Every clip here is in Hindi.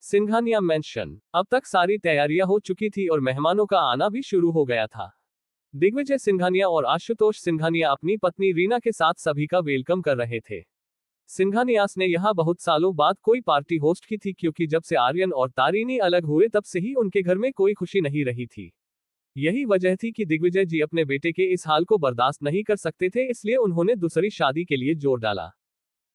सिंघानिया मेंशन। अब तक सारी तैयारियां हो चुकी थी और मेहमानों का आना भी शुरू हो गया था। दिग्विजय सिंघानिया और आशुतोष सिंघानिया अपनी पत्नी रीना के साथ सभी का वेलकम कर रहे थे। सिंघानियास ने यहां बहुत सालों बाद कोई पार्टी होस्ट की थी, क्योंकि जब से आर्यन और तारिणी अलग हुए तब से ही उनके घर में कोई खुशी नहीं रही थी। यही वजह थी कि दिग्विजय जी अपने बेटे के इस हाल को बर्दाश्त नहीं कर सकते थे, इसलिए उन्होंने दूसरी शादी के लिए जोर डाला।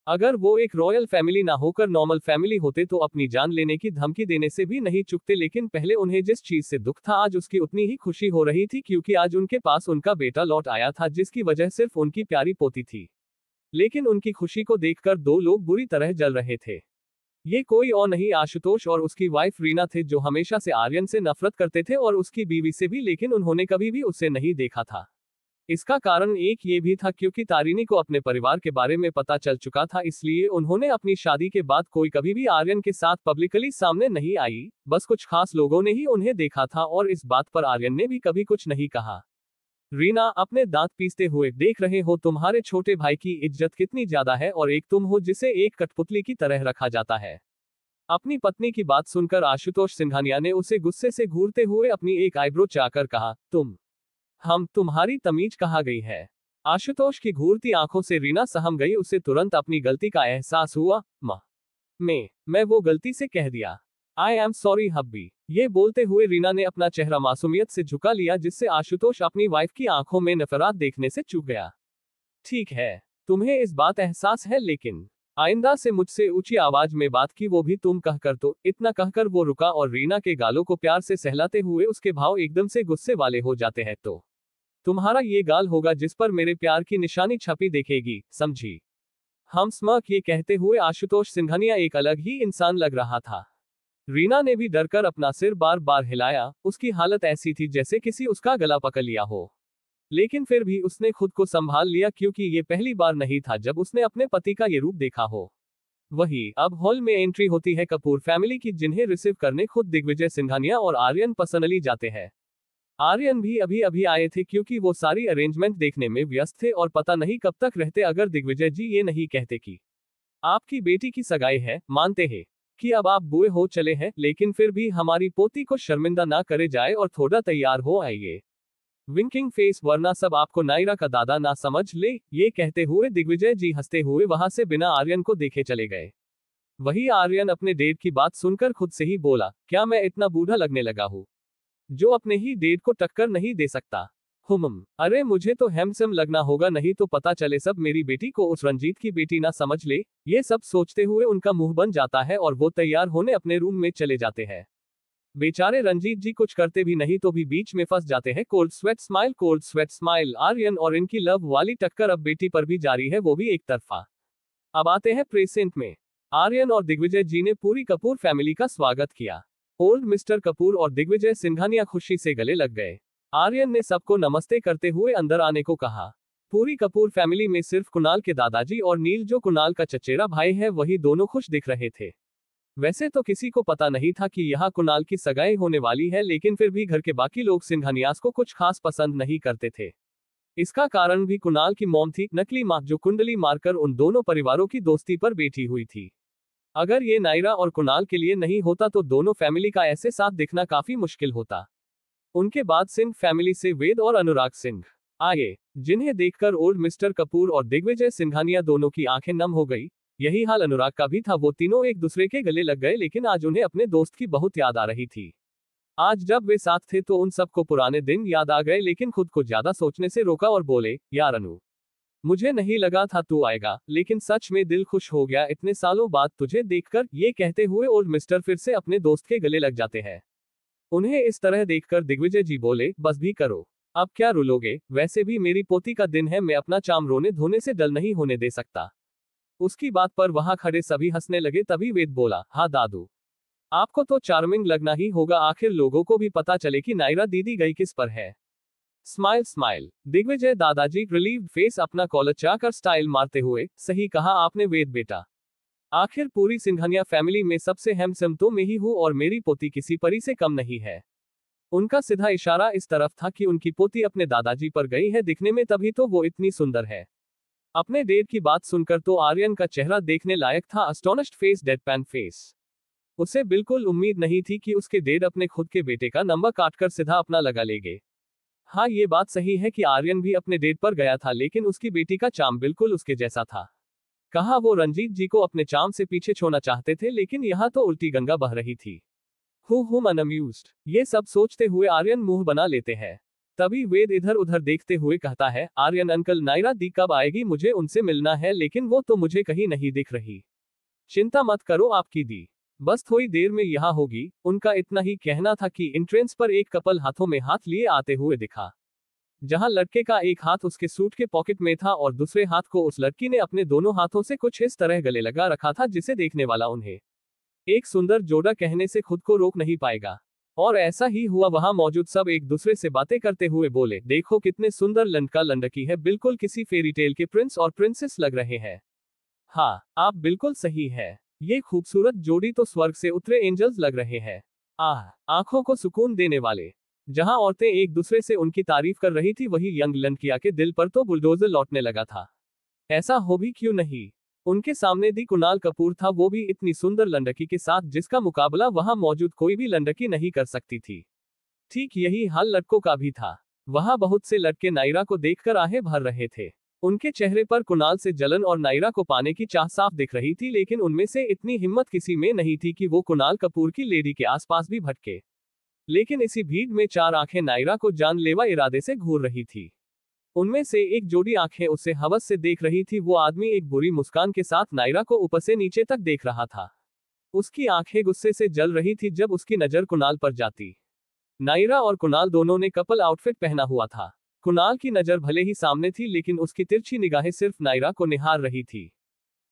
अगर वो एक रॉयल फैमिली ना होकर नॉर्मल फैमिली होते तो अपनी जान लेने की धमकी देने से भी नहीं चूकते, लेकिन पहले उन्हें जिस चीज से दुख था आज उसकी उतनी ही खुशी हो रही थी, क्योंकि आज उनके पास उनका बेटा लौट आया था जिसकी वजह सिर्फ उनकी प्यारी पोती थी। लेकिन उनकी खुशी को देखकर दो लोग बुरी तरह जल रहे थे। ये कोई और नहीं आशुतोष और उसकी वाइफ रीना थे, जो हमेशा से आर्यन से नफरत करते थे और उसकी बीवी से भी, लेकिन उन्होंने कभी भी उसे नहीं देखा था। इसका कारण एक ये भी था क्योंकि तारिणी को अपने परिवार के बारे में पता चल चुका था, इसलिए उन्होंने अपनी शादी के बाद कोई कभी भी आर्यन के साथ पब्लिकली सामने नहीं आई। बस कुछ खास लोगों ने ही उन्हें देखा था और इस बात पर आर्यन ने भी कभी कुछ नहीं कहा। रीना, अपने दांत पीसते हुए देख रहे हो तुम्हारे छोटे भाई की इज्जत कितनी ज्यादा है और एक तुम हो जिसे एक कठपुतली की तरह रखा जाता है। अपनी पत्नी की बात सुनकर आशुतोष सिंघानिया ने उसे गुस्से से घूरते हुए अपनी एक आईब्रो चाकर कहा, तुम्हारी तमीज कहाँ गई है। आशुतोष की घूरती आंखों से रीना सहम गई, उसे तुरंत अपनी गलती का एहसास हुआ। मैं वो गलती से कह दिया। I am sorry hubby. ये बोलते हुए रीना ने अपना चेहरा मासूमियत से झुका लिया, जिससे आशुतोष अपनी वाइफ की आंखों में नफरत देखने से चूक गया। ठीक है, तुम्हें इस बात एहसास है, लेकिन आइंदा से मुझसे ऊंची आवाज में बात की, वो भी तुम कहकर। तो इतना कहकर वो रुका और रीना के गालों को प्यार से सहलाते हुए उसके भाव एकदम से गुस्से वाले हो जाते हैं। तो तुम्हारा ये गाल होगा जिस पर मेरे प्यार की निशानी छपी देखेगी, समझी। हम स्मर्क। ये कहते हुए आशुतोष सिंघानिया एक अलग ही इंसान लग रहा था। रीना ने भी डरकर अपना सिर बार बार हिलाया। उसकी हालत ऐसी थी जैसे किसी उसका गला पकड़ लिया हो, लेकिन फिर भी उसने खुद को संभाल लिया, क्योंकि ये पहली बार नहीं था जब उसने अपने पति का ये रूप देखा हो। वही अब हॉल में एंट्री होती है कपूर फैमिली की, जिन्हें रिसीव करने खुद दिग्विजय सिंघानिया और आर्यन पर्सनली जाते हैं। आर्यन भी अभी अभी आए थे, क्योंकि वो सारी अरेंजमेंट देखने में व्यस्त थे और पता नहीं कब तक रहते अगर दिग्विजय जी ये नहीं कहते कि आपकी बेटी की सगाई है। मानते हैं कि अब आप बूढ़े हो चले हैं, लेकिन फिर भी हमारी पोती को शर्मिंदा ना करे जाए और थोड़ा तैयार हो आइए। विंकिंग फेस, वरना सब आपको नायरा का दादा ना समझ ले। ये कहते हुए दिग्विजय जी हंसते हुए वहां से बिना आर्यन को देखे चले गए। वही आर्यन अपने डेट की बात सुनकर खुद से ही बोला, क्या मैं इतना बूढ़ा लगने लगा हूँ जो अपने ही डेट को टक्कर नहीं दे सकता। अरे मुझे तो हैंडसम लगना होगा, नहीं तो पता चले सब मेरी बेटी को उस रंजीत की बेटी ना समझ ले। ये सब सोचते हुए उनका मुंह बन जाता है और वो तैयार होने अपने रूम में चले जाते हैं। बेचारे रंजीत जी कुछ करते भी नहीं तो भी बीच में फंस जाते हैं। Cold sweat smile. आर्यन और इनकी लव वाली टक्कर अब बेटी पर भी जारी है, वो भी एक तरफा। अब आते हैं प्रेजेंट में। आर्यन और दिग्विजय जी ने पूरी कपूर फैमिली का स्वागत किया। ओल्ड मिस्टर कपूर और दिग्विजय सिंघानिया खुशी से गले लग गए। आर्यन ने सबको नमस्ते करते हुए अंदर आने को कहा। पूरी कपूर फैमिली में सिर्फ कुणाल के दादाजी और नील, जो कुणाल का चचेरा भाई है, वही दोनों खुश दिख रहे थे। वैसे तो किसी को पता नहीं था कि यहाँ कुणाल की सगाई होने वाली है, लेकिन फिर भी घर के बाकी लोग सिंघानियास को कुछ खास पसंद नहीं करते थे। इसका कारण भी कुणाल की मॉम थी, नकली मां, जो कुंडली मारकर उन दोनों परिवारों की दोस्ती पर बैठी हुई थी। अगर ये नायरा और कुणाल के लिए नहीं होता तो दोनों फैमिली का ऐसे साथ दिखना काफी मुश्किल होता। उनके बाद सिंह फैमिली से वेद और अनुराग सिंह आए, जिन्हें देखकर ओल्ड मिस्टर कपूर और दिग्विजय सिंघानिया दोनों की आंखें नम हो गई। यही हाल अनुराग का भी था। वो तीनों एक दूसरे के गले लग गए, लेकिन आज उन्हें अपने दोस्त की बहुत याद आ रही थी। आज जब वे साथ थे तो उन सबको पुराने दिन याद आ गए, लेकिन खुद को ज्यादा सोचने से रोका और बोले, यार अनु, मुझे नहीं लगा था तू आएगा, लेकिन सच में दिल खुश हो गया इतने सालों बाद तुझे देखकर। ये कहते हुए ओल्ड मिस्टर फिर से अपने दोस्त के गले लग जाते हैं। उन्हें इस तरह देखकर दिग्विजय जी बोले, बस भी करो, अब क्या रुलोगे। वैसे भी मेरी पोती का दिन है, मैं अपना चाम रोने धोने से डल नहीं होने दे सकता। उसकी बात पर वहां खड़े सभी हंसने लगे। तभी वेद बोला, हाँ दादू, आपको तो चार्मिंग लगना ही होगा, आखिर लोगों को भी पता चले कि नायरा दीदी गई किस पर है। स्माइल। दिग्विजय दादाजी रिलीव्ड फेस अपना कॉलर चाकर स्टाइल मारते हुए, सही कहा आपने वेद बेटा, आखिर पूरी सिंघानिया फैमिली में सबसे हैंडसम तो मैं ही हूँ और मेरी पोती किसी परी से कम नहीं है। उनका सीधा इशारा इस तरफ था कि उनकी पोती अपने दादाजी पर गई है दिखने में, तभी तो वो इतनी सुंदर है। अपने डेट की बात सुनकर तो आर्यन का चेहरा देखने लायक था। अस्टोनिश्ड फेस, डेडपैन फेस। उसे बिल्कुल उम्मीद नहीं थी कि उसके डैड अपने खुद के बेटे का नंबर काटकर सीधा अपना लगा लेंगे। हाँ, ये बात सही है कि आर्यन भी अपने डेट पर गया था, लेकिन उसकी बेटी का चार्म बिल्कुल उसके जैसा था। कहा वो रंजीत जी को अपने चार्म से पीछे छोड़ना चाहते थे, लेकिन यहाँ तो उल्टी गंगा बह रही थी। हुम अनअम्यूज्ड। ये सब सोचते हुए आर्यन मुंह बना लेते हैं। तभी वेद इधर उधर देखते हुए कहता है, आर्यन अंकल, नायरा दी कब आएगी? मुझे उनसे मिलना है, लेकिन वो तो मुझे कहीं नहीं दिख रही। चिंता मत करो आपकी दी, बस थोड़ी देर में यहाँ होगी। उनका इतना ही कहना था कि एंट्रेंस पर एक कपल हाथों में हाथ लिए आते हुए दिखा। जहां लड़के का एक हाथ उसके सूट के पॉकेट में था और दूसरे हाथ को उस लड़की ने अपने दोनों हाथों से कुछ इस तरह गले लगा रखा था, जिसे देखने वाला उन्हें एक सुंदर जोड़ा कहने से खुद को रोक नहीं पाएगा। और ऐसा ही हुआ। वहां मौजूद सब एक दूसरे से बातें करते हुए बोले, देखो कितने सुंदर लड़का लड़की है, बिल्कुल किसी फेरी टेल के प्रिंस और प्रिंसेस लग रहे हैं। हाँ, आप बिल्कुल सही है। ये खूबसूरत जोड़ी तो स्वर्ग से उतरे एंजल्स लग रहे हैं। आह, आंखों को सुकून देने वाले। जहां औरतें एक दूसरे से उनकी तारीफ कर रही थी, वही यंग लड़किया के दिल पर तो बुलडोजर लौटने लगा था। ऐसा हो भी क्यों नहीं। उनके सामने दी कुणाल कपूर था, वो भी इतनी सुंदर लड़की के साथ जिसका मुकाबला वहां मौजूद कोई भी लड़की नहीं कर सकती थी। ठीक यही हाल लड़कों का भी था। वहां बहुत से लड़के नायरा को देखकर आहें भर रहे थे। उनके चेहरे पर कुणाल से जलन और नायरा को पाने की चाह साफ दिख रही थी, लेकिन उनमें से इतनी हिम्मत किसी में नहीं थी कि वो कुणाल कपूर की लेडी के आसपास भी भटके। लेकिन इसी भीड़ में चार आंखें नायरा को जानलेवा इरादे से घूर रही थी। उनमें से एक जोड़ी आंखें उसे हवस से देख रही थी। वो आदमी एक बुरी मुस्कान के साथ नायरा को ऊपर से नीचे तक देख रहा था। उसकी आंखें गुस्से से जल रही थी जब उसकी नजर कुणाल पर जाती। नायरा और कुणाल दोनों ने कपल आउटफिट पहना हुआ था। कुणाल की नजर भले ही सामने थी, लेकिन उसकी तिरछी निगाहें सिर्फ नायरा को निहार रही थी।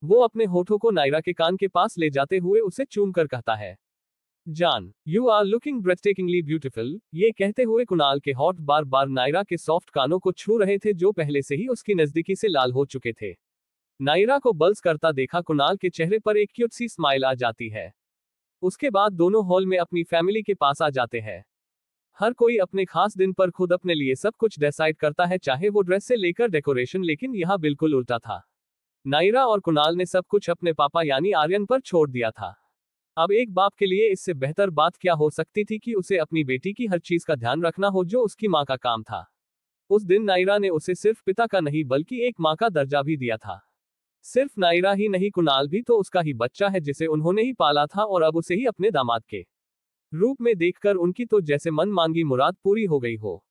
वो अपने होठों को नायरा के कान के पास ले जाते हुए उसे चूम कर कहता है, जान, यू आर लुकिंग ब्रेथटेकिंगली ब्यूटीफुल। ये कहते हुए कुणाल के होठ बार बार नायरा के सॉफ्ट कानों को छू रहे थे, जो पहले से ही उसकी नजदीकी से लाल हो चुके थे। नायरा को बल्स करता देखा कुणाल के चेहरे पर एक क्यूट सी स्माइल आ जाती है। उसके बाद दोनों हॉल में अपनी फैमिली के पास आ जाते हैं। हर कोई अपने खास दिन पर खुद अपने लिए सब कुछ डिसाइड करता है, चाहे वो ड्रेस से लेकर डेकोरेशन, लेकिन यहाँ बिल्कुल उल्टा था। नायरा और कुणाल ने सब कुछ अपने पापा यानी आर्यन पर छोड़ दिया था। अब एक बाप के लिए इससे बेहतर बात क्या हो सकती थी कि उसे अपनी बेटी की हर चीज का ध्यान रखना हो, जो उसकी माँ का काम था। उस दिन नायरा ने उसे सिर्फ पिता का नहीं बल्कि एक माँ का दर्जा भी दिया था। सिर्फ नायरा ही नहीं, कुणाल भी तो उसका ही बच्चा है, जिसे उन्होंने ही पाला था, और अब उसे ही अपने दामाद के रूप में देखकर उनकी तो जैसे मन मांगी मुराद पूरी हो गई हो।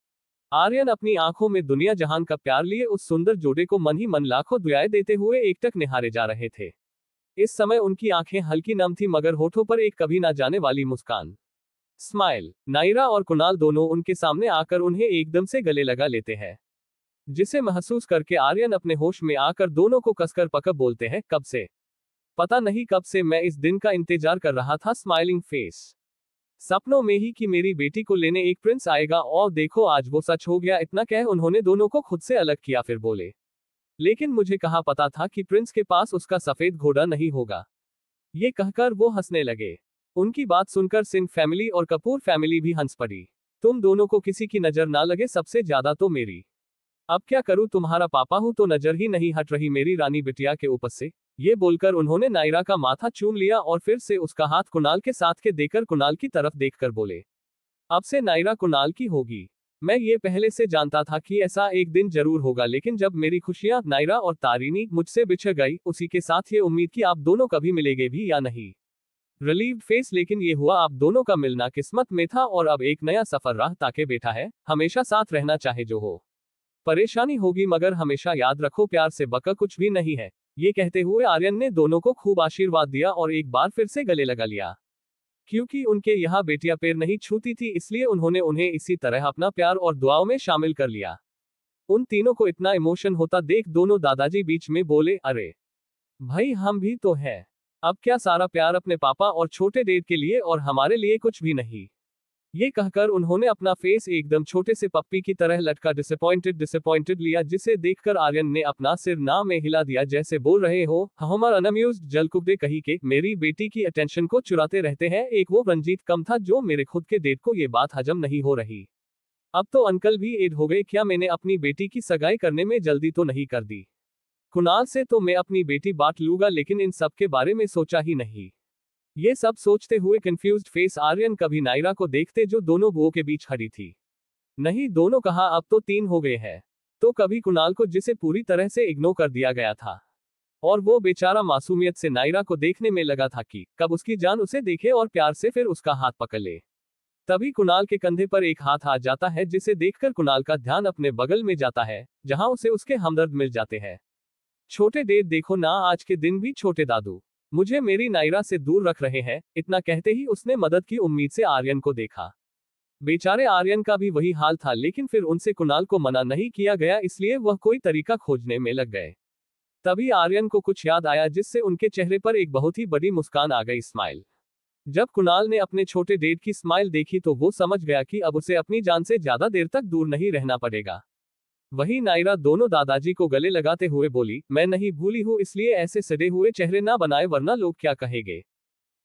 आर्यन अपनी आंखों में दुनिया जहान का प्यार लिए उस सुंदर जोड़े को मन ही मन लाखों दुआएं देते हुए एकटक निहारे जा रहे थे। इस समय उनकी आंखें हल्की नम थी, मगर होठों पर एक कभी ना जाने वाली मुस्कान, स्माइल। नायरा और कुणाल दोनों उनके सामने आकर उन्हें एकदम से गले लगा लेते हैं, जिसे महसूस करके आर्यन अपने होश में आकर दोनों को कसकर पकड़ बोलते हैं, कब से, पता नहीं कब से मैं इस दिन का इंतजार कर रहा था। स्माइलिंग फेस, सपनों में ही कि मेरी बेटी को लेने एक प्रिंस आएगा, और देखो आज वो सच हो गया। इतना कह उन्होंने दोनों को खुद से अलग किया, फिर बोले, लेकिन मुझे कहाँ पता था कि प्रिंस के पास उसका सफेद घोड़ा नहीं होगा। ये कहकर वो हंसने लगे। उनकी बात सुनकर सिंह फैमिली और कपूर फैमिली भी हंस पड़ी। तुम दोनों को किसी की नजर ना लगे, सबसे ज्यादा तो मेरी। अब क्या करूं, तुम्हारा पापा हूं तो नजर ही नहीं हट रही मेरी रानी बिटिया के ऊपर से। ये बोलकर उन्होंने नायरा का माथा चूम लिया और फिर से उसका हाथ कुणाल के साथ के देकर कुणाल की तरफ देखकर बोले, अब से नायरा कुणाल की होगी। मैं ये पहले से जानता था कि ऐसा एक दिन जरूर होगा, लेकिन जब मेरी खुशियां नायरा और तारिणी मुझसे बिछड़ गई, उसी के साथ ये उम्मीद कि आप दोनों कभी मिलेंगे भी या नहीं। रिलीव्ड फेस, लेकिन ये हुआ, आप दोनों का मिलना किस्मत में था और अब एक नया सफर राह ताके बैठा है। हमेशा साथ रहना चाहे जो हो, परेशानी होगी मगर हमेशा याद रखो, प्यार से बका कुछ भी नहीं है। ये कहते हुए आर्यन ने दोनों को खूब आशीर्वाद दिया और एक बार फिर से गले लगा लिया। क्योंकि उनके यहाँ बेटियां पैर नहीं छूती थी, इसलिए उन्होंने उन्हें इसी तरह अपना प्यार और दुआओं में शामिल कर लिया। उन तीनों को इतना इमोशन होता देख दोनों दादाजी बीच में बोले, अरे भाई हम भी तो हैं। अब क्या सारा प्यार अपने पापा और छोटे डेड के लिए और हमारे लिए कुछ भी नहीं। ये कहकर उन्होंने अपना फेस एकदम छोटे से पप्पी की तरह लटका डिसअपॉइंटेड लिया, जिसे देखकर आर्यन ने अपना सिर ना में हिला दिया, जैसे बोल रहे हो, हमार अनअम्यूज्ड जलकुकदे कही के मेरी बेटी की अटेंशन को चुराते रहते हैं। एक वो रंजीत कम था जो मेरे खुद के डेट को ये बात हजम नहीं हो रही। अब तो अंकल भी एड हो गए, क्या मैंने अपनी बेटी की सगाई करने में जल्दी तो नहीं कर दी? कुणाल से तो मैं अपनी बेटी बांट लूंगा, लेकिन इन सब के बारे में सोचा ही नहीं। ये सब सोचते हुए कंफ्यूज्ड फेस आर्यन कभी नायरा को देखते जो दोनों बुओं के बीच खड़ी थी। नहीं, दोनों कहा, अब तो 3 हो गए हैं। तो कभी कुणाल को जिसे पूरी तरह से इग्नोर कर दिया गया था। और वो बेचारा मासूमियत से नायरा को देखने में लगा था कि कब उसकी जान उसे देखे और प्यार से फिर उसका हाथ पकड़ ले। तभी कुणाल के कंधे पर एक हाथ आ जाता है जिसे देखकर कुणाल का ध्यान अपने बगल में जाता है, जहां उसे उसके हमदर्द मिल जाते हैं। छोटे डेड देखो ना, आज के दिन भी छोटे दादू मुझे मेरी नायरा से दूर रख रहे हैं। इतना कहते ही उसने मदद की उम्मीद से आर्यन को देखा। बेचारे आर्यन का भी वही हाल था, लेकिन फिर उनसे कुणाल को मना नहीं किया गया, इसलिए वह कोई तरीका खोजने में लग गए। तभी आर्यन को कुछ याद आया जिससे उनके चेहरे पर एक बहुत ही बड़ी मुस्कान आ गई, स्माइल। जब कुणाल ने अपने छोटे डेड की स्माइल देखी तो वो समझ गया कि अब उसे अपनी जान से ज्यादा देर तक दूर नहीं रहना पड़ेगा। वही नायरा दोनों दादाजी को गले लगाते हुए बोली, मैं नहीं भूली हूँ, इसलिए ऐसे सड़े हुए चेहरे ना बनाए वरना लोग क्या कहेंगे।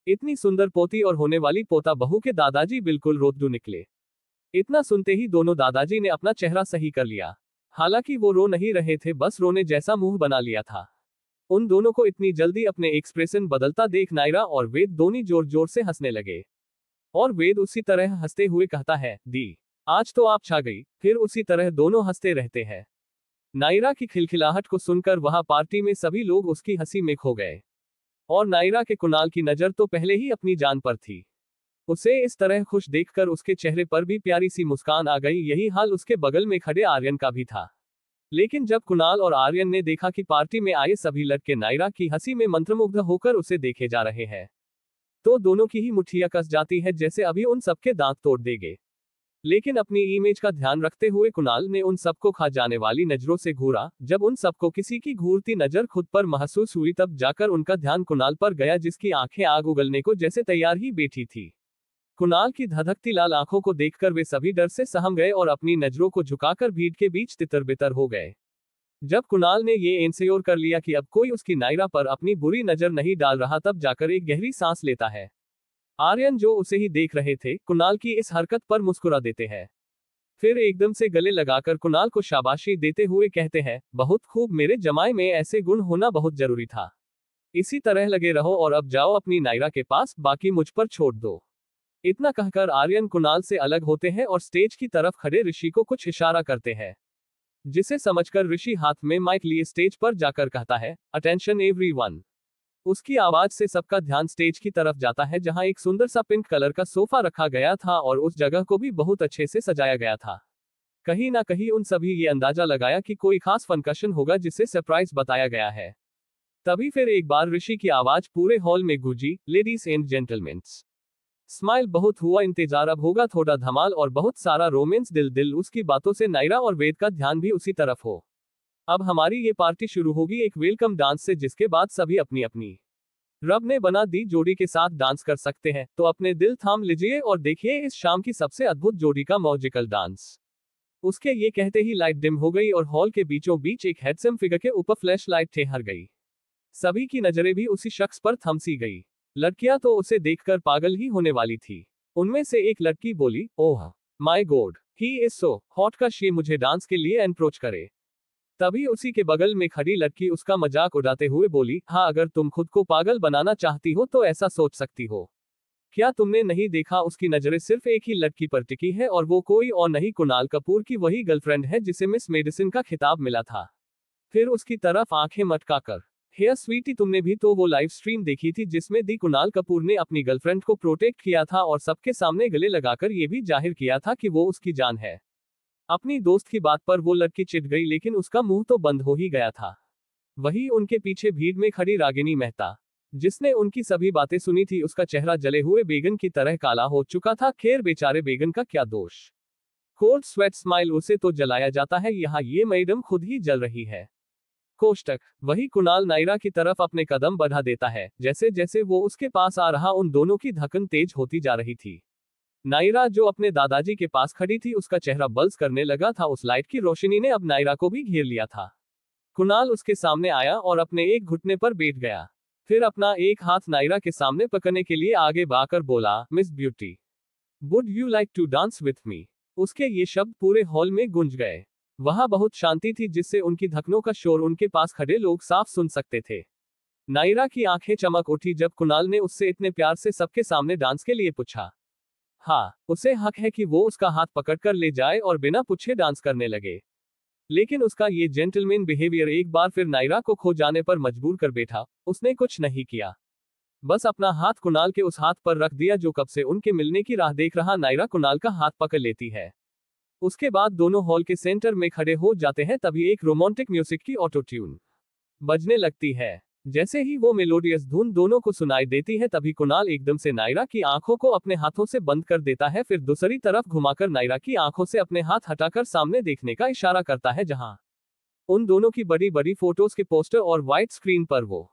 इतनी सुंदर पोती और होने वाली पोता बहू के दादाजी बिल्कुल रोतडू निकले। इतना सुनते ही दोनों दादाजी ने अपना चेहरा सही कर लिया। हालांकि वो रो नहीं रहे थे, बस रोने जैसा मुंह बना लिया था। उन दोनों को इतनी जल्दी अपने एक्सप्रेशन बदलता देख नायरा और वेद दोनों जोर जोर से हंसने लगे। और वेद उसी तरह हंसते हुए कहता है, दी आज तो आप छा गई। फिर उसी तरह दोनों हंसते रहते हैं। नायरा की खिलखिलाहट को सुनकर वहां पार्टी में सभी लोग उसकी हंसी में खो गए। और नायरा के कुणाल की नजर तो पहले ही अपनी जान पर थी। उसे इस तरह खुश देखकर उसके चेहरे पर भी प्यारी सी मुस्कान आ गई। यही हाल उसके बगल में खड़े आर्यन का भी था। लेकिन जब कुणाल और आर्यन ने देखा कि पार्टी में आए सभी लड़के नायरा की हंसी में मंत्रमुग्ध होकर उसे देखे जा रहे हैं, तो दोनों की ही मुट्ठियां कस जाती है जैसे अभी उन सबके दांत तोड़ देंगे। लेकिन अपनी इमेज का ध्यान रखते हुए कुणाल ने उन सबको खा जाने वाली नजरों से घूरा। जब उन सबको किसी की घूरती नजर खुद पर महसूस हुई तब जाकर उनका ध्यान कुणाल पर गया, जिसकी आंखें आग उगलने को जैसे तैयार ही बैठी थी। कुणाल की धधकती लाल आंखों को देखकर वे सभी डर से सहम गए और अपनी नजरों को झुकाकर भीड़ के बीच तितर बितर हो गए। जब कुणाल ने ये इंश्योर कर लिया कि अब कोई उसकी नायरा पर अपनी बुरी नजर नहीं डाल रहा, तब जाकर एक गहरी सांस लेता है। आर्यन जो उसे ही देख रहे थे, कुणाल की इस हरकत पर मुस्कुरा देते हैं। फिर एकदम से गले लगाकर कुणाल को शाबाशी देते हुए कहते हैं, बहुत खूब, मेरे जमाए में ऐसे गुण होना बहुत जरूरी था। इसी तरह लगे रहो और अब जाओ अपनी नायरा के पास, बाकी मुझ पर छोड़ दो। इतना कहकर आर्यन कुणाल से अलग होते हैं और स्टेज की तरफ खड़े ऋषि को कुछ इशारा करते हैं, जिसे समझकर ऋषि हाथ में माइक लिए स्टेज पर जाकर कहता है, अटेंशन एवरीवन। उसकी आवाज से सबका ध्यान स्टेज की तरफ जाता है, जहां एक सुंदर सा पिंक कलर का सोफा रखा गया था और उस जगह को भी बहुत अच्छे से सजाया गया था। कहीं ना कहीं उन सभी ये अंदाजा लगाया कि कोई खास फंक्शन होगा जिसे सरप्राइज बताया गया है। तभी फिर एक बार ऋषि की आवाज पूरे हॉल में गूंजी, लेडीज एंड जेंटलमैन्स, स्माइल, बहुत हुआ इंतजार, अब होगा थोड़ा धमाल और बहुत सारा रोमांस। दिल दिल उसकी बातों से नायरा और वेद का ध्यान भी उसी तरफ हो। अब हमारी ये पार्टी शुरू होगी एक वेलकम डांस से, जिसके बाद सभी अपनी अपनी रब ने बना दी जोड़ी के साथ डांस कर सकते हैं। तो अपने दिल थाम लीजिए और देखिए इस शाम की सबसे अद्भुत जोड़ी का मॉजिकल डांस। उसके ये कहते ही लाइट डिम हो गई और हॉल के बीचों बीच एक हैंडसम फिगर के ऊपर फ्लैश लाइट ठहर गई। सभी की नजरें भी उसी शख्स पर थमसी गई। लड़कियां तो उसे देखकर पागल ही होने वाली थी। उनमें से एक लड़की बोली, oh my God, he is so hot, का ये मुझे डांस के लिए अप्रोच करे। तभी उसी के बगल में खड़ी लड़की उसका मजाक उड़ाते हुए बोली, हाँ, अगर तुम खुद को पागल बनाना चाहती हो तो ऐसा सोच सकती हो। क्या तुमने नहीं देखा, उसकी नजरें सिर्फ एक ही लड़की पर टिकी है और वो कोई और नहीं, कुणाल कपूर की वही गर्लफ्रेंड है जिसे मिस मेडिसिन का खिताब मिला था। फिर उसकी तरफ आंखें मटकाकर, हेयर स्वीटी, तुमने भी तो वो लाइव स्ट्रीम देखी थी जिसमें दी कुणाल कपूर ने अपनी गर्लफ्रेंड को प्रोटेक्ट किया था और सबके सामने गले लगाकर ये भी जाहिर किया था कि वो उसकी जान है। अपनी दोस्त की बात पर वो लड़की चिढ़ गई, लेकिन उसका मुंह तो बंद हो ही गया था। वही उनके पीछे भीड़ में खड़ी रागिनी मेहता, जिसने उनकी सभी बातें सुनी थी, उसका चेहरा जले हुए बैगन की तरह काला हो चुका था। खैर, बेचारे बैगन का क्या दोष। कोल्ड स्वेट स्माइल, उसे तो जलाया जाता है, यहाँ ये मैडम खुद ही जल रही है। कोष्टक, वही कुणाल नायरा की तरफ अपने कदम बढ़ा देता है। जैसे जैसे वो उसके पास आ रहा, उन दोनों की धड़कन तेज होती जा रही थी। नायरा जो अपने दादाजी के पास खड़ी थी, उसका चेहरा बल्ज करने लगा था। उस लाइट की रोशनी ने अब नायरा को भी घेर लिया था। कुणाल उसके सामने आया और अपने एक घुटने पर बैठ गया। फिर अपना एक हाथ नायरा के सामने पकड़ने के लिए आगे बढ़कर बोला, miss beauty, would you like to dance with me. उसके ये शब्द पूरे हॉल में गूंज गए। वहां बहुत शांति थी, जिससे उनकी धड़कनों का शोर उनके पास खड़े लोग साफ सुन सकते थे। नायरा की आंखें चमक उठी जब कुणाल ने उससे इतने प्यार से सबके सामने डांस के लिए पूछा। हाँ, उसे हक है कि वो उसका हाथ पकड़कर ले जाए और बिना पूछे डांस करने लगे। लेकिन उसका ये जेंटलमैन बिहेवियर एक बार फिर नायरा को खो जाने पर मजबूर कर बैठा। उसने कुछ नहीं किया, बस अपना हाथ कुणाल के उस हाथ पर रख दिया जो कब से उनके मिलने की राह देख रहा। नायरा कुणाल का हाथ पकड़ लेती है। उसके बाद दोनों हॉल के सेंटर में खड़े हो जाते हैं। तभी एक रोमांटिक म्यूजिक की ऑटो ट्यून बजने लगती है। जैसे ही वो मेलोडियस धुन दोनों को सुनाई देती है, तभी कुणाल एकदम से नायरा की आंखों को अपने हाथों से बंद कर देता है। फिर दूसरी तरफ घुमाकर नायरा की आंखों से अपने हाथ हटाकर सामने देखने का इशारा करता है, जहां उन दोनों की बड़ी बड़ी फोटोज के पोस्टर और व्हाइट स्क्रीन पर वो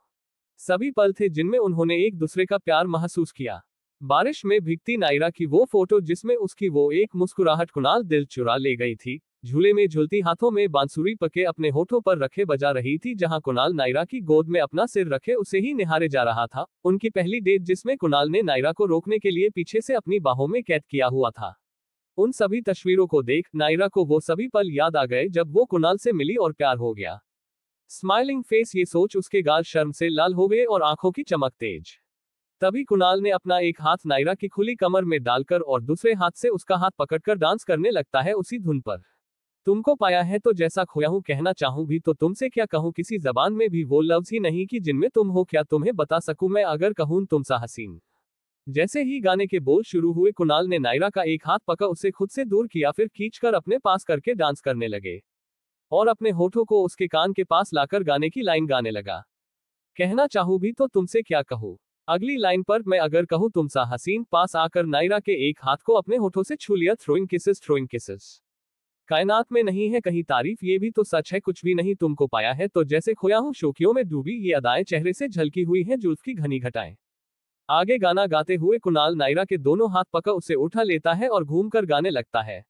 सभी पल थे जिनमें उन्होंने एक दूसरे का प्यार महसूस किया। बारिश में भीगती नायरा की वो फोटो जिसमें उसकी वो एक मुस्कुराहट कुणाल दिल चुरा ले गई थी। झूले में झूलती हाथों में बांसुरी पके अपने होठों पर रखे बजा रही थी, जहां कुणाल नायरा की गोद में अपना सिर रखे उसे ही निहारे जा रहा था। उनकी पहली डेट जिसमें कुणाल ने नायरा को रोकने के लिए पीछे से अपनी बाहों में कैद किया हुआ था। उन सभी तस्वीरों को देख नायरा को वो सभी पल याद आ गए जब वो कुणाल से मिली और प्यार हो गया। स्माइलिंग फेस, ये सोच उसके गाल शर्म से लाल हो गए और आंखों की चमक तेज। तभी कुणाल ने अपना एक हाथ नायरा की खुली कमर में डालकर और दूसरे हाथ से उसका हाथ पकड़कर डांस करने लगता है उसी धुन पर। तुमको पाया है तो जैसा खोया हूं, कहना चाहूं भी तो तुमसे क्या कहूं, किसी जबान में भी वो लफ्ज ही नहीं कि जिनमें तुम हो, क्या तुम्हें बता सकूं मैं अगर कहूं तुम सा हसीन। जैसे ही गाने के बोल शुरू हुए, कुणाल ने नायरा का एक हाथ पकड़ उसे खुद से दूर किया, फिर खींचकर अपने पास करके डांस करने लगे और अपने होठों को उसके कान के पास लाकर गाने की लाइन गाने लगा। कहना चाहूं भी तो तुमसे क्या कहूं। अगली लाइन पर मैं अगर कहूं तुम सा हसीन, पास आकर नायरा के एक हाथ को अपने होठों से छू लिया। Throwing kisses. कायनात में नहीं है कहीं तारीफ, ये भी तो सच है कुछ भी नहीं तुमको पाया है तो जैसे खोया हूं, शोखियों में डूबी ये अदाएं चेहरे से झलकी हुई हैं जुल्फ की घनी घटाएं। आगे गाना गाते हुए कुणाल नायरा के दोनों हाथ पकड़ उसे उठा लेता है और घूमकर गाने लगता है।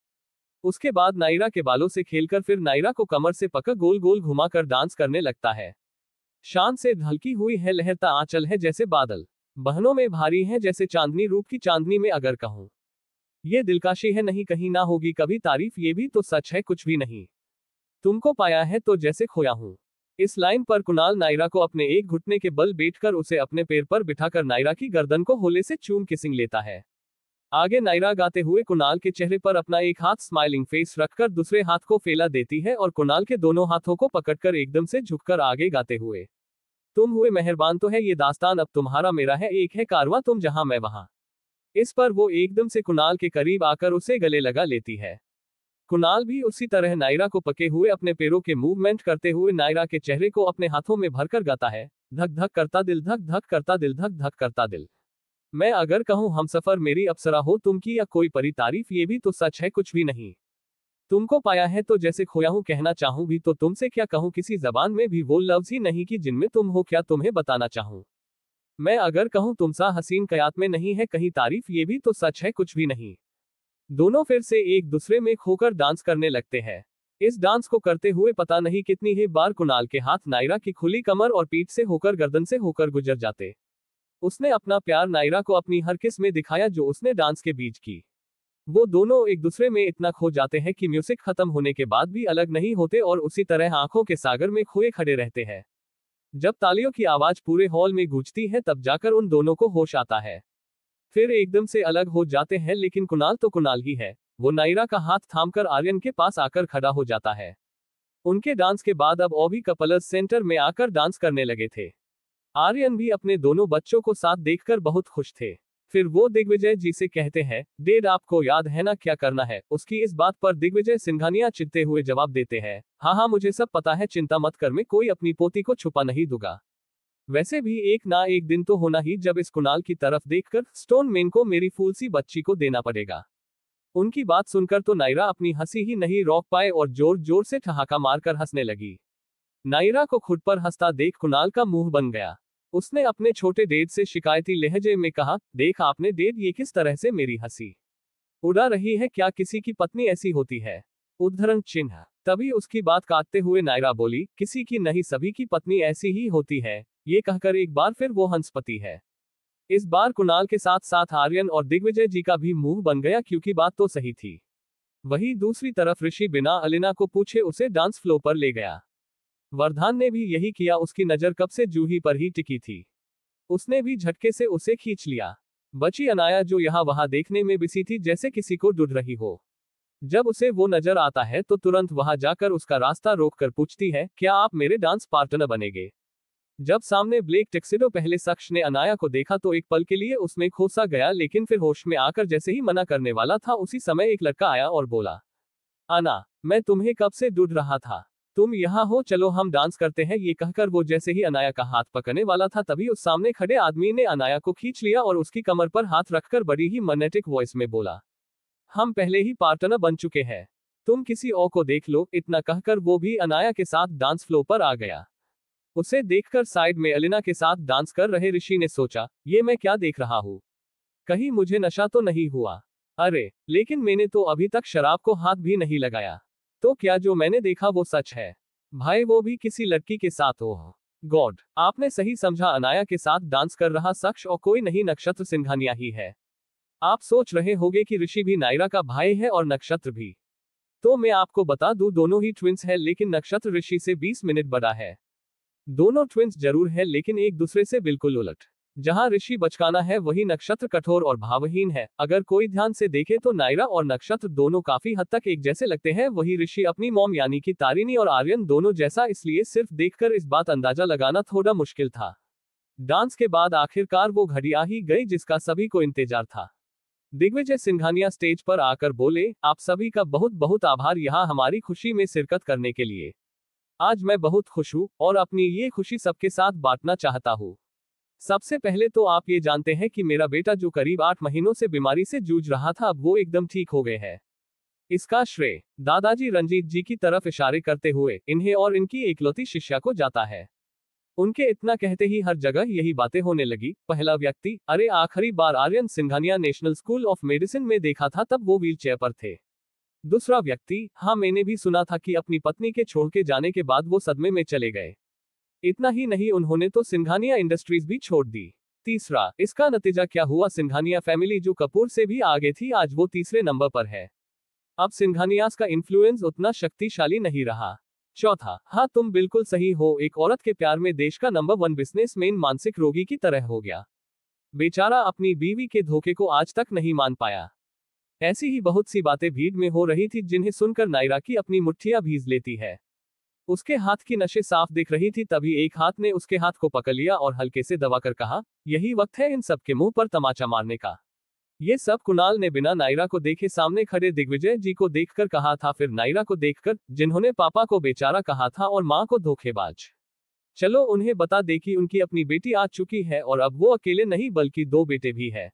उसके बाद नायरा के बालों से खेलकर फिर नायरा को कमर से पकड़ गोल गोल घुमाकर डांस करने लगता है। शान से ढलकी हुई है, लहरता आंचल है जैसे बादल, बहनों में भारी है जैसे चांदनी, रूप की चांदनी में अगर कहूं ये दिलकाशी है नहीं कहीं ना होगी कभी तारीफ, ये भी तो सच है कुछ भी नहीं तुमको पाया है तो जैसे खोया हूं। इस लाइन पर कुणाल नायरा को अपने एक घुटने के बल बैठकर उसे अपने पैर पर बिठाकर नायरा की गर्दन को होले से चूम किसिंग लेता है। आगे नायरा गाते हुए कुणाल के चेहरे पर अपना एक हाथ स्माइलिंग फेस रखकर दूसरे हाथ को फैला देती है और कुणाल के दोनों हाथों को पकड़कर एकदम से झुककर आगे गाते हुए तुम हुए मेहरबान तो है ये दास्तान अब तुम्हारा मेरा है, एक है कारवां तुम जहां मैं वहां। इस पर वो एकदम से कुणाल के करीब आकर उसे गले लगा लेती है। कुणाल भी उसी तरह नायरा को पके हुए अपने पैरों के मूवमेंट करते हुए नायरा के चेहरे को अपने हाथों में भरकर गाता है। धक धक करता दिल, धक धक करता दिल, धक धक करता दिल। मैं अगर कहूं हमसफर मेरी अप्सरा हो तुम की या कोई परी, तारीफ ये भी तो सच है कुछ भी नहीं तुमको पाया है तो जैसे खोया हूं, कहना चाहूं भी तो तुमसे क्या कहूं, किसी जबान में भी वो लफ्ज ही नहीं कि जिनमें तुम हो, क्या तुम्हें बताना चाहूं मैं अगर कहूं तुम सा हसीन, कयात में नहीं है कहीं तारीफ, ये भी तो सच है कुछ भी नहीं। दोनों फिर से एक दूसरे में खोकर डांस करने लगते हैं। इस डांस को करते हुए पता नहीं कितनी ही बार कुणाल के हाथ नायरा की खुली कमर और पीठ से होकर गर्दन से होकर गुजर जाते। उसने अपना प्यार नायरा को अपनी हर किस में दिखाया जो उसने डांस के बीच की। वो दोनों एक दूसरे में इतना खो जाते हैं कि म्यूजिक खत्म होने के बाद भी अलग नहीं होते और उसी तरह आंखों के सागर में खोए खड़े रहते हैं। जब तालियों की आवाज पूरे हॉल में गूंजती है तब जाकर उन दोनों को होश आता है। फिर एकदम से अलग हो जाते हैं, लेकिन कुणाल तो कुणाल ही है। वो नायरा का हाथ थामकर आर्यन के पास आकर खड़ा हो जाता है। उनके डांस के बाद अब ओबी कपल्स सेंटर में आकर डांस करने लगे थे। आर्यन भी अपने दोनों बच्चों को साथ देखकर बहुत खुश थे। फिर वो दिग्विजय जी से कहते हैं, डेड आपको याद है ना क्या करना है। उसकी इस बात पर दिग्विजय सिंघानिया चिढ़ते हुए जवाब देते हैं, हाँ हाँ मुझे सब पता है, चिंता मत कर, मैं कोई अपनी पोती को छुपा नहीं दूंगा। वैसे भी एक ना एक दिन तो होना ही जब इस कुणाल की तरफ देखकर स्टोन मैन को मेरी फूल सी बच्ची को देना पड़ेगा। उनकी बात सुनकर तो नायरा अपनी हंसी ही नहीं रोक पाए और जोर जोर से ठहाका मारकर हंसने लगी। नायरा को खुद पर हंसता देख कुणाल का मुंह बन गया। उसने अपने छोटे डेड से शिकायती लहजे में कहा, देख आपने डेड ये किस तरह से मेरी हंसी उड़ा रही है, क्या किसी की पत्नी ऐसी होती है? उद्धरण चिन्ह। तभी उसकी बात काटते हुए नायरा बोली, किसी की नहीं सभी की पत्नी ऐसी ही होती है। ये कहकर एक बार फिर वो हंस पती है। इस बार कुणाल के साथ साथ आर्यन और दिग्विजय जी का भी मुंह बन गया क्योंकि बात तो सही थी। वहीं दूसरी तरफ ऋषि बिना अलिना को पूछे उसे डांस फ्लो पर ले गया। वरदान ने भी यही किया, उसकी नजर कब से जूही पर ही टिकी थी। उसने भी झटके से उसे खींच लिया। बची अनाया जो यहाँ वहां देखने में बिजी थी जैसे किसी को ढूंढ रही हो। जब उसे वो नजर आता है तो तुरंत वहां जाकर उसका रास्ता रोककर पूछती है, क्या आप मेरे डांस पार्टनर बनेंगे? जब सामने ब्लैक टैक्सीडो पहले शख्स ने अनाया को देखा तो एक पल के लिए उसमें खो सा गया, लेकिन फिर होश में आकर जैसे ही मना करने वाला था उसी समय एक लड़का आया और बोला, आना, मैं तुम्हें कब से ढूंढ रहा था। तुम यहाँ हो, चलो हम डांस करते हैं। ये कहकर वो जैसे ही अनाया का हाथ पकड़ने वाला था तभी उस सामने खड़े आदमी ने अनाया को खींच लिया और उसकी कमर पर हाथ रखकर बड़ी ही मैग्नेटिक वॉइस में बोला, हम पहले ही पार्टनर बन चुके हैं, तुम किसी और को देख लो। इतना कहकर वो भी अनाया के साथ डांस फ्लोर पर आ गया। उसे देखकर साइड में अलिना के साथ डांस कर रहे ऋषि ने सोचा, ये मैं क्या देख रहा हूँ, कहीं मुझे नशा तो नहीं हुआ? अरे, लेकिन मैंने तो अभी तक शराब को हाथ भी नहीं लगाया, तो क्या जो मैंने देखा वो सच है? भाई, वो भी किसी लड़की के साथ? ओह गॉड, आपने सही समझा, अनाया के साथ डांस कर रहा शख्स और कोई नहीं, नक्षत्र सिंघानिया ही है। आप सोच रहे होंगे कि ऋषि भी नायरा का भाई है और नक्षत्र भी। तो मैं आपको बता दूं, दोनों ही ट्विंस है, लेकिन नक्षत्र ऋषि से 20 मिनट बड़ा है। दोनों ट्विंस जरूर है लेकिन एक दूसरे से बिल्कुल उलट। जहां ऋषि बचकाना है वही नक्षत्र कठोर और भावहीन है। अगर कोई ध्यान से देखे तो नायरा और नक्षत्र दोनों काफी हद तक एक जैसे लगते हैं। वही ऋषि अपनी मॉम यानी कि तारिणी और आर्यन दोनों जैसा, इसलिए सिर्फ देखकर इस बात अंदाजा लगाना थोड़ा मुश्किल था। डांस के बाद आखिरकार वो घड़ी आ ही गई जिसका सभी को इंतजार था। दिग्विजय सिंघानिया स्टेज पर आकर बोले, आप सभी का बहुत बहुत आभार यहाँ हमारी खुशी में शिरकत करने के लिए। आज मैं बहुत खुश हूँ और अपनी ये खुशी सबके साथ बांटना चाहता हूँ। सबसे पहले तो आप ये जानते हैं कि मेरा बेटा जो करीब 8 महीनों से बीमारी से जूझ रहा था, अब वो एकदम ठीक हो गए हैं। इसका श्रेय दादाजी रंजीत जी की तरफ इशारे करते हुए इन्हें और इनकी एकलौती शिष्या को जाता है। उनके इतना कहते ही हर जगह यही बातें होने लगी। पहला व्यक्ति, अरे आखिरी बार Aryan Singhania national school of medicine में देखा था, तब वो व्हीलचेयर पर थे। दूसरा व्यक्ति, हाँ मैंने भी सुना था कि अपनी पत्नी के छोड़ के जाने के बाद वो सदमे में चले गए। इतना ही नहीं, उन्होंने तो सिंघानिया इंडस्ट्रीज भी छोड़ दी। तीसरा, इसका नतीजा क्या हुआ? सिंघानिया फैमिली जो कपूर से भी आगे थी, आज वो तीसरे नंबर पर है। अब सिंघानियास का इन्फ्लुएंस उतना शक्तिशाली नहीं रहा। चौथा, हाँ तुम बिल्कुल सही हो, एक औरत के प्यार में देश का नंबर 1 बिजनेसमैन मानसिक रोगी की तरह हो गया। बेचारा अपनी बीवी के धोखे को आज तक नहीं मान पाया। ऐसी ही बहुत सी बातें भीड़ में हो रही थी जिन्हें सुनकर नायरा की अपनी मुट्ठियां भीज लेती है। उसके हाथ की नशे साफ दिख रही थी। तभी एक हाथ ने उसके हाथ को पकड़ लिया और हल्के से दबाकर कहा, यही वक्त है इन सब के मुंह पर तमाचा मारने का। ये सब कुणाल ने बिना नायरा को देखे सामने खड़े दिग्विजय जी को देखकर कहा था, फिर नायरा को देखकर, जिन्होंने पापा को बेचारा कहा था और माँ को धोखेबाज। चलो उन्हें बता दे कि उनकी अपनी बेटी आ चुकी है और अब वो अकेले नहीं बल्कि 2 बेटे भी है।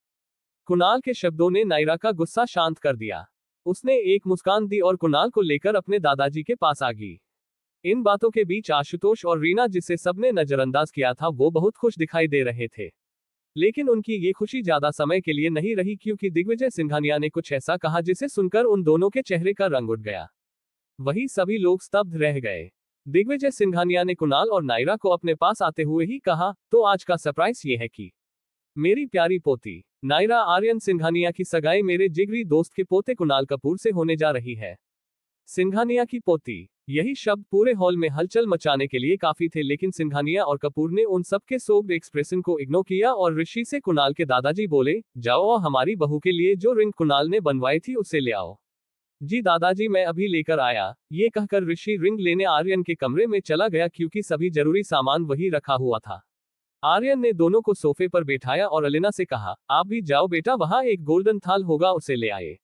कुणाल के शब्दों ने नायरा का गुस्सा शांत कर दिया। उसने एक मुस्कान दी और कुणाल को लेकर अपने दादाजी के पास आ गई। इन बातों के बीच आशुतोष और रीना, जिसे सबने नजरअंदाज किया था, वो बहुत खुश दिखाई दे रहे थे। लेकिन उनकी ये खुशी ज्यादा समय के लिए नहीं रही, क्योंकि दिग्विजय सिंघानिया ने कुछ ऐसा कहा जिसे सुनकर उन दोनों के चेहरे का रंग उठ गया। वही सभी लोग स्तब्ध रह गए। दिग्विजय सिंघानिया ने कुणाल और नायरा को अपने पास आते हुए ही कहा, तो आज का सरप्राइज ये है कि मेरी प्यारी पोती नायरा आर्यन सिंघानिया की सगाई मेरे जिगरी दोस्त के पोते कुणाल कपूर से होने जा रही है। सिंघानिया की पोती, यही शब्द पूरे हॉल में हलचल मचाने के लिए काफी थे, लेकिन सिंघानिया और कपूर ने उन सबके सोग्ड एक्सप्रेशन को इग्नोर किया और ऋषि से कुणाल के दादाजी बोले, जाओ और हमारी बहू के लिए जो रिंग कुणाल ने बनवाई थी उसे ले आओ। जी दादाजी, मैं अभी लेकर आया। ये कहकर ऋषि रिंग लेने आर्यन के कमरे में चला गया, क्योंकि सभी जरूरी सामान वही रखा हुआ था। आर्यन ने दोनों को सोफे पर बैठाया और अलिना से कहा, आप भी जाओ बेटा, वहां एक गोल्डन थाल होगा उसे ले आए।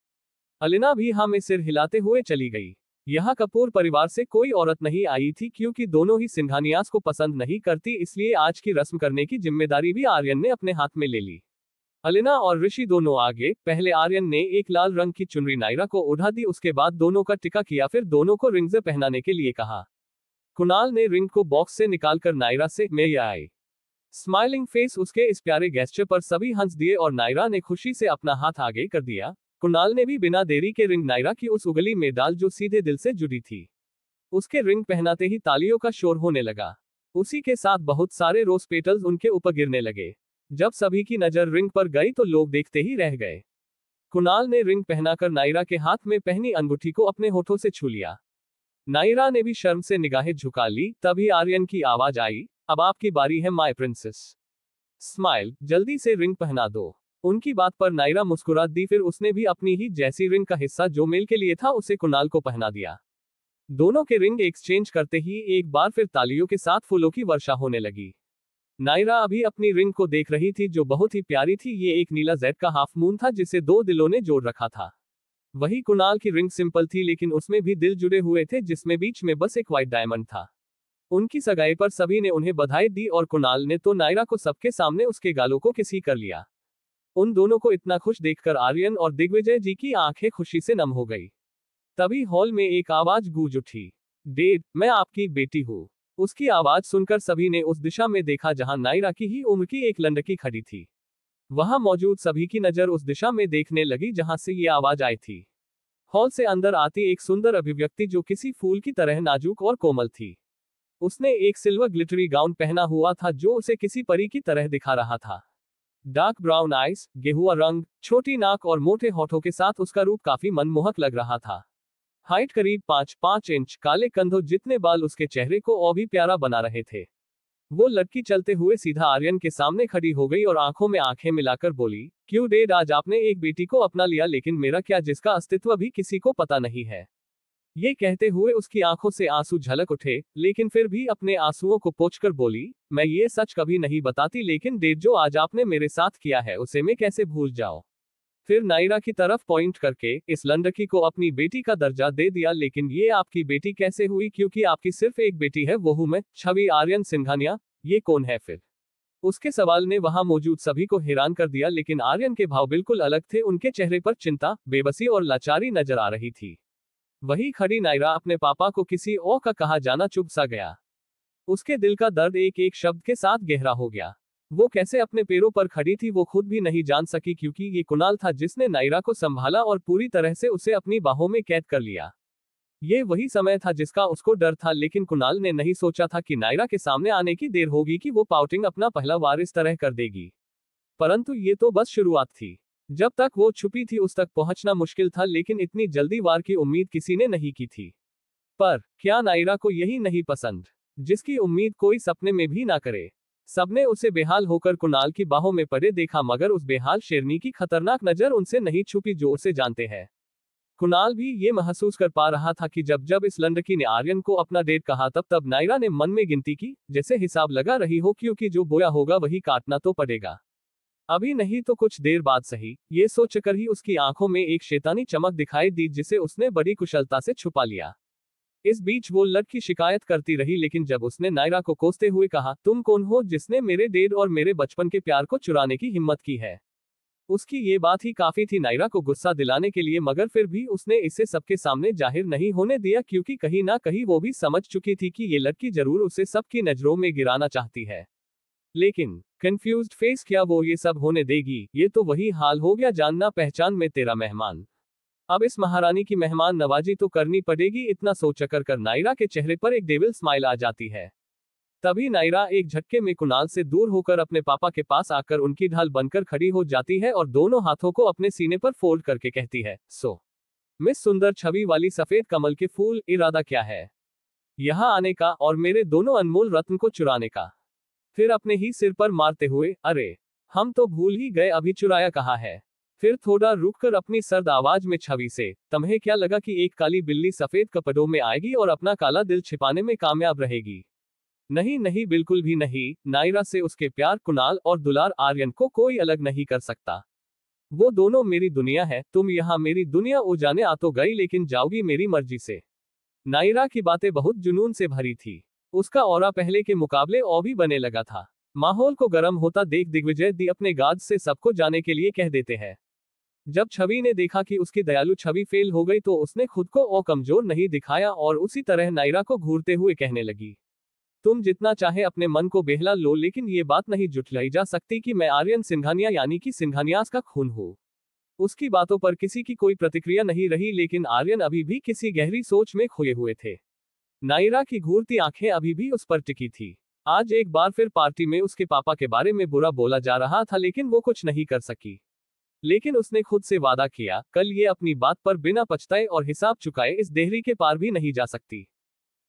अलिना भी हाँ में सिर हिलाते हुए चली गई। यहाँ कपूर परिवार से कोई औरत नहीं आई थी, क्योंकि दोनों ही सिंघानियास को पसंद नहीं करती, इसलिए आज की रस्म करने की जिम्मेदारी भी आर्यन ने अपने हाथ में ले ली। अलिना और ऋषि दोनों आगे। पहले आर्यन ने एक लाल रंग की चुनरी नायरा को ओढ़ा दी, उसके बाद दोनों का टिका किया, फिर दोनों को रिंग्स पहनाने के लिए कहा। कुणाल ने रिंग को बॉक्स से निकालकर नायरा से, मैं ये आई। स्माइलिंग फेस उसके इस प्यारे गेस्चर पर सभी हंस दिए और नायरा ने खुशी से अपना हाथ आगे कर दिया। कुणाल ने भी बिना देरी के रिंग नायरा की उस उंगली में डाल जो सीधे दिल से जुड़ी थी। उसके रिंग पहनाते ही तालियों का शोर होने लगा। उसी के साथ बहुत सारे रोज पेटल्स उनके ऊपर गिरने लगे। जब सभी की नजर रिंग पर गई तो लोग देखते ही रह गए। कुणाल ने रिंग पहनाकर नायरा के हाथ में पहनी अंगूठी को अपने होठों से छू लिया। नायरा ने भी शर्म से निगाहें झुका ली। तभी आर्यन की आवाज आई, अब आपकी बारी है माय प्रिंसेस। स्माइल, जल्दी से रिंग पहना दो। उनकी बात पर नायरा मुस्कुरा दी। फिर उसने भी अपनी ही जैसी रिंग का हिस्सा जो मेल के लिए था उसे कुणाल को पहना दिया। दोनों के रिंग एक्सचेंज करते ही एक बार फिर तालियों के साथ फूलों की वर्षा होने लगी। नायरा अभी अपनी रिंग को देख रही थी जो बहुत ही प्यारी थी। ये एक नीला जेड का हाफ मून था जिसे दो दिलों ने जोड़ रखा था। वही कुणाल की रिंग सिंपल थी लेकिन उसमें भी दिल जुड़े हुए थे जिसमें बीच में बस एक व्हाइट डायमंड था। उनकी सगाई पर सभी ने उन्हें बधाई दी और कुणाल ने तो नायरा को सबके सामने उसके गालों को किसी कर लिया। उन दोनों को इतना खुश देखकर आर्यन और दिग्विजय जी की आंखें खुशी से नम हो गई। तभी हॉल में एक आवाज गूंज उठी, डैड, मैं आपकी बेटी हूँ। उसकी आवाज सुनकर सभी ने उस दिशा में देखा जहां नायरा की ही उम्र की एक लड़की खड़ी थी। वहां मौजूद सभी की नजर उस दिशा में देखने लगी जहां से ये आवाज आई थी। हॉल से अंदर आती एक सुंदर अभिव्यक्ति जो किसी फूल की तरह नाजुक और कोमल थी। उसने एक सिल्वर ग्लिटरी गाउन पहना हुआ था जो उसे किसी परी की तरह दिखा रहा था। डार्क ब्राउन आइज, गेहुआ रंग, छोटी नाक और मोटे होठों के साथ उसका रूप काफी मनमोहक लग रहा था। हाइट करीब 5 इंच, काले कंधों जितने बाल उसके चेहरे को और भी प्यारा बना रहे थे। वो लड़की चलते हुए सीधा आर्यन के सामने खड़ी हो गई और आंखों में आंखें मिलाकर बोली, क्यों डैड, आज आपने एक बेटी को अपना लिया लेकिन मेरा क्या, जिसका अस्तित्व भी किसी को पता नहीं है। ये कहते हुए उसकी आंखों से आंसू झलक उठे लेकिन फिर भी अपने आंसुओं को पोंछकर बोली, मैं ये सच कभी नहीं बताती लेकिन डैड, जो आज आपने मेरे साथ किया है उसे मैं कैसे भूल जाऊं। फिर नायरा की तरफ पॉइंट करके, इस लड़की को अपनी बेटी का दर्जा दे दिया लेकिन ये आपकी बेटी कैसे हुई, क्योंकि आपकी सिर्फ एक बेटी है, वो हूं मैं, छवि आर्यन सिंघानिया। ये कौन है फिर? उसके सवाल ने वहां मौजूद सभी को हैरान कर दिया लेकिन आर्यन के भाव बिल्कुल अलग थे। उनके चेहरे पर चिंता, बेबसी और लाचारी नजर आ रही थी। वही खड़ी नायरा अपने पापा को किसी और का कहा जाना चुप सा गया। उसके दिल का दर्द एक एक शब्द के साथ गहरा हो गया। वो कैसे अपने पैरों पर खड़ी थी वो खुद भी नहीं जान सकी, क्योंकि ये कुणाल था जिसने नायरा को संभाला और पूरी तरह से उसे अपनी बाहों में कैद कर लिया। ये वही समय था जिसका उसको डर था, लेकिन कुणाल ने नहीं सोचा था कि नायरा के सामने आने की देर होगी कि वो पाउटिंग अपना पहला वार इस तरह कर देगी। परंतु ये तो बस शुरुआत थी। जब तक वो छुपी थी उस तक पहुंचना मुश्किल था, लेकिन इतनी जल्दी वार की उम्मीद किसी ने नहीं की थी। पर क्या नायरा को यही नहीं पसंद, जिसकी उम्मीद कोई सपने में भी ना करे। सबने उसे बेहाल होकर कुणाल की बाहों में पड़े देखा, मगर उस बेहाल शेरनी की खतरनाक नजर उनसे नहीं छुपी जो उसे जानते हैं। कुणाल भी ये महसूस कर पा रहा था कि जब जब इस लड़की ने आर्यन को अपना डेट कहा तब तब नायरा ने मन में गिनती की, जैसे हिसाब लगा रही हो, क्योंकि जो बोया होगा वही काटना तो पड़ेगा। अभी नहीं तो कुछ देर बाद सही। ये सोचकर ही उसकी आंखों में एक शैतानी चमक दिखाई दी जिसे उसने बड़ी कुशलता से छुपा लिया। इस बीच वो लड़की शिकायत करती रही, लेकिन जब उसने नायरा को कोसते हुए कहा, तुम कौन हो जिसने मेरे डेड और मेरे बचपन के प्यार को चुराने की हिम्मत की है। उसकी ये बात ही काफी थी नायरा को गुस्सा दिलाने के लिए, मगर फिर भी उसने इसे सबके सामने जाहिर नहीं होने दिया, क्योंकि कहीं ना कहीं वो भी समझ चुकी थी कि ये लड़की जरूर उसे सबकी नजरों में गिराना चाहती है। लेकिन कंफ्यूज्ड फेस, क्या वो ये सब होने देगी? ये तो वही हाल हो गया, जानना पहचान में तेरा मेहमान। अब इस महारानी की मेहमान नवाजी तो करनी पड़ेगी। इतना सोचकर कर नायरा के चेहरे पर एक डेविल स्माइल आ जाती है। तभी नायरा एक झटके में कुणाल से दूर होकर अपने पापा के पास आकर उनकी ढाल बनकर खड़ी हो जाती है और दोनों हाथों को अपने सीने पर फोल्ड करके कहती है, सो मिस सुंदर छवि वाली सफेद कमल के फूल, इरादा क्या है यहाँ आने का और मेरे दोनों अनमोल रत्न को चुराने का? फिर अपने ही सिर पर मारते हुए, अरे हम तो भूल ही गए, अभी चुराया कहाँ है? फिर थोड़ा रुककर अपनी सर्द आवाज में छवि से, तुम्हें क्या लगा कि एक काली बिल्ली सफेद कपड़ों में आएगी और अपना काला दिल छिपाने में कामयाब रहेगी? नहीं नहीं, बिल्कुल भी नहीं। नायरा से उसके प्यार, कुणाल और दुलार आर्यन को कोई अलग नहीं कर सकता। वो दोनों मेरी दुनिया है। तुम यहाँ मेरी दुनिया उजाने आ तो गई, लेकिन जाओगी मेरी मर्जी से। नायरा की बातें बहुत जुनून से भरी थी। उसका ऑरा पहले के मुकाबले और भी बने लगा था। माहौल को गर्म होता देख दिग्विजय दी अपने गार्ड से सबको जाने के लिए कह देते हैं। जब छवि ने देखा कि उसकी दयालु छवि फेल हो गई तो उसने खुद को और कमजोर नहीं दिखाया और उसी तरह नायरा को घूरते हुए कहने लगी, तुम जितना चाहे अपने मन को बहला लो, लेकिन ये बात नहीं जुटलाई जा सकती कि मैं आर्यन सिंघानिया यानी कि सिंघानियास का खून हूँ। उसकी बातों पर किसी की कोई प्रतिक्रिया नहीं रही, लेकिन आर्यन अभी भी किसी गहरी सोच में खोए हुए थे। नायरा की घूरती आंखें अभी भी उस पर टिकी थी। आज एक बार फिर पार्टी में उसके पापा के बारे में बुरा बोला जा रहा था, लेकिन वो कुछ नहीं कर सकी। लेकिन उसने खुद से वादा किया, कल ये अपनी बात पर बिना पछताए और हिसाब चुकाए इस देहरी के पार भी नहीं जा सकती।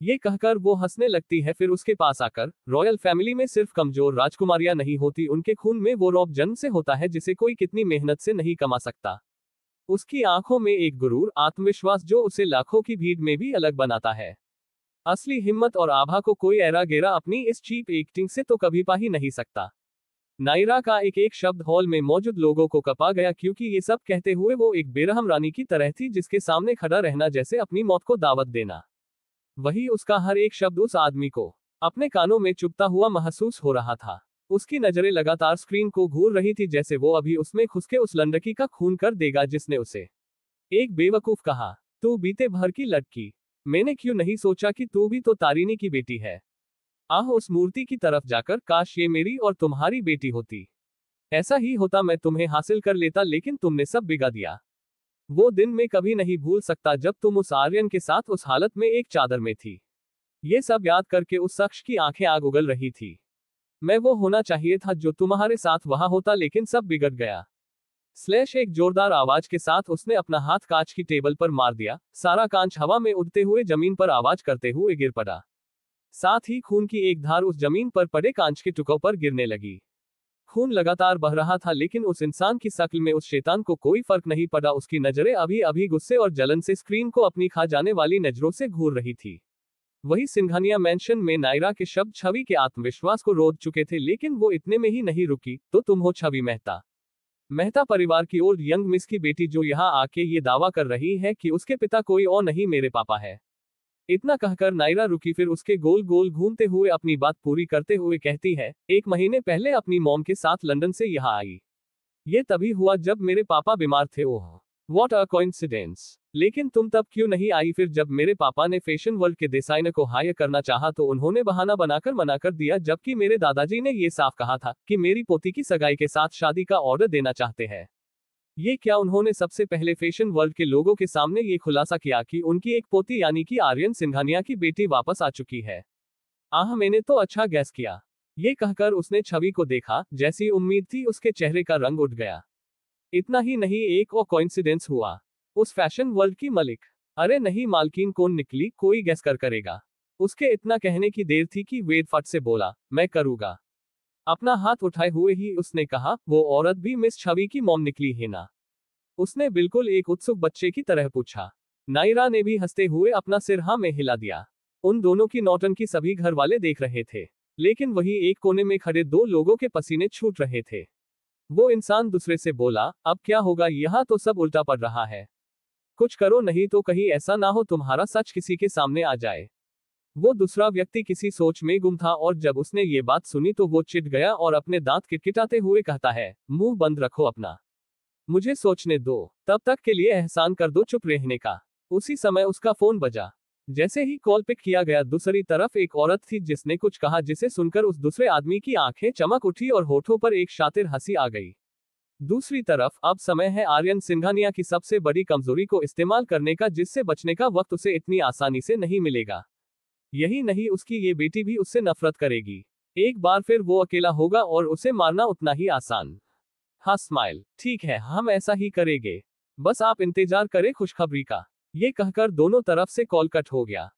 ये कहकर वो हंसने लगती है, फिर उसके पास आकर, रॉयल फैमिली में सिर्फ कमजोर राजकुमारियां नहीं होती, उनके खून में वो रौब जन्म से होता है जिसे कोई कितनी मेहनत से नहीं कमा सकता। उसकी आंखों में एक गुरूर आत्मविश्वास जो उसे लाखों की भीड़ में भी अलग बनाता है। असली हिम्मत और आभा को कोई एरा गेरा अपनी इस चीप एक्टिंग से तो कभी पा ही नहीं सकता। नायरा का एक एक शब्द हॉल में मौजूद लोगों को कपा गया, क्योंकि ये सब कहते हुए वो एक बेरहम रानी की तरह थी जिसके सामने खड़ा रहना जैसे अपनी मौत को दावत देना। वही उसका हर एक शब्द उस आदमी को अपने कानों में चुभता हुआ महसूस हो रहा था। उसकी नजरें लगातार स्क्रीन को घूर रही थी, जैसे वो अभी उसमें घुस के उस लंडकी का खून कर देगा जिसने उसे एक बेवकूफ कहा। तू बीते भर की लड़की, मैंने क्यों नहीं सोचा कि तू भी तो तारिणी की बेटी है। आह, उस मूर्ति की तरफ जाकर, काश ये मेरी और तुम्हारी बेटी होती। ऐसा ही होता, मैं तुम्हें हासिल कर लेता, लेकिन तुमने सब बिगा दिया। वो दिन मैं कभी नहीं भूल सकता जब तुम उस आर्यन के साथ उस हालत में एक चादर में थी। ये सब याद करके उस शख्स की आंखें आग उगल रही थी। मैं वो होना चाहिए था जो तुम्हारे साथ वहां होता, लेकिन सब बिगड़ गया। स्लैश एक जोरदार आवाज के साथ उसने अपना हाथ कांच की टेबल पर मार दिया। सारा कांच हवा में उड़ते हुए जमीन पर आवाज करते हुए गिर पड़ा। साथ ही खून की एक धार उस जमीन पर पड़े कांच के टुकड़ों पर गिरने लगी। खून लगातार बह रहा था, लेकिन उस इंसान की शक्ल में उस शैतान को कोई फर्क नहीं पड़ा। उसकी नजरें अभी अभी गुस्से और जलन से स्क्रीन को अपनी खा जाने वाली नजरों से घूर रही थी। वही सिंघानिया मैंशन में नायरा के शब्द छवि के आत्मविश्वास को रोक चुके थे, लेकिन वो इतने में ही नहीं रुकी। तो तुम हो छवि मेहता, मेहता परिवार की ओल्ड यंग मिस की बेटी, जो यहाँ आके ये दावा कर रही है कि उसके पिता कोई और नहीं मेरे पापा है। इतना कहकर नायरा रुकी, फिर उसके गोल गोल घूमते हुए अपनी बात पूरी करते हुए कहती है, 1 महीने पहले अपनी मॉम के साथ लंदन से यहाँ आई। ये तभी हुआ जब मेरे पापा बीमार थे। ओह, व्हाट अ कोइंसिडेंस। लेकिन तुम तब क्यों नहीं आई? फिर जब मेरे पापा ने फैशन वर्ल्ड के डिजाइनर को हायर करना चाहा तो उन्होंने बहाना बनाकर मना कर दिया, जबकि मेरे दादाजी ने ये साफ कहा था कि मेरी पोती की सगाई के साथ शादी का ऑर्डर देना चाहते हैं। ये क्या उन्होंने सबसे पहले फैशन वर्ल्ड के लोगों के सामने ये खुलासा किया कि उनकी एक पोती यानी कि आर्यन सिंघानिया की बेटी वापस आ चुकी है। आह, मैंने तो अच्छा गैस किया। ये कहकर उसने छवि को देखा। जैसी उम्मीद थी उसके चेहरे का रंग उठ गया। इतना ही नहीं, एक और कोइंसिडेंस हुआ। उस फैशन वर्ल्ड की मलिक, अरे नहीं मालकिन कौन निकली, कोई गैस करेगा। उसके इतना कहने की देर थी कि वेद फट से बोला, मैं करूंगा। अपना हाथ उठाए हुए ही उसने कहा, वो औरत भी मिस छवि की मॉम निकली है ना? उसने बिल्कुल एक उत्सुक बच्चे की तरह पूछा। नायरा ने भी हंसते हुए अपना सिर हाँ में हिला दिया। उन दोनों की नौटंकी सभी घर वाले देख रहे थे, लेकिन वही एक कोने में खड़े 2 लोगों के पसीने छूट रहे थे। वो इंसान दूसरे से बोला, अब क्या होगा, यहाँ तो सब उल्टा पड़ रहा है। कुछ करो, नहीं तो कहीं ऐसा ना हो तुम्हारा सच किसी के सामने आ जाए। वो दूसरा व्यक्ति किसी सोच में गुम था, और जब उसने ये बात सुनी तो वो चिढ़ गया और अपने दांत किटकिटाते हुए कहता है, मुंह बंद रखो अपना, मुझे सोचने दो, तब तक के लिए एहसान कर दो चुप रहने का। उसी समय उसका फोन बजा। जैसे ही कॉल पिक किया गया, दूसरी तरफ एक औरत थी जिसने कुछ कहा, जिसे सुनकर उस दूसरे आदमी की आंखें चमक उठी और होठों पर एक शातिर हंसी आ गई। दूसरी तरफ अब समय है आर्यन सिंघानिया की सबसे बड़ी कमजोरी को इस्तेमाल करने का, जिससे बचने का वक्त उसे इतनी आसानी से नहीं मिलेगा। यही नहीं, उसकी ये बेटी भी उससे नफरत करेगी। एक बार फिर वो अकेला होगा और उसे मारना उतना ही आसान। हाँ स्माइल, ठीक है, हम ऐसा ही करेंगे, बस आप इंतजार करें खुशखबरी का। ये कहकर दोनों तरफ से कॉल कट हो गया।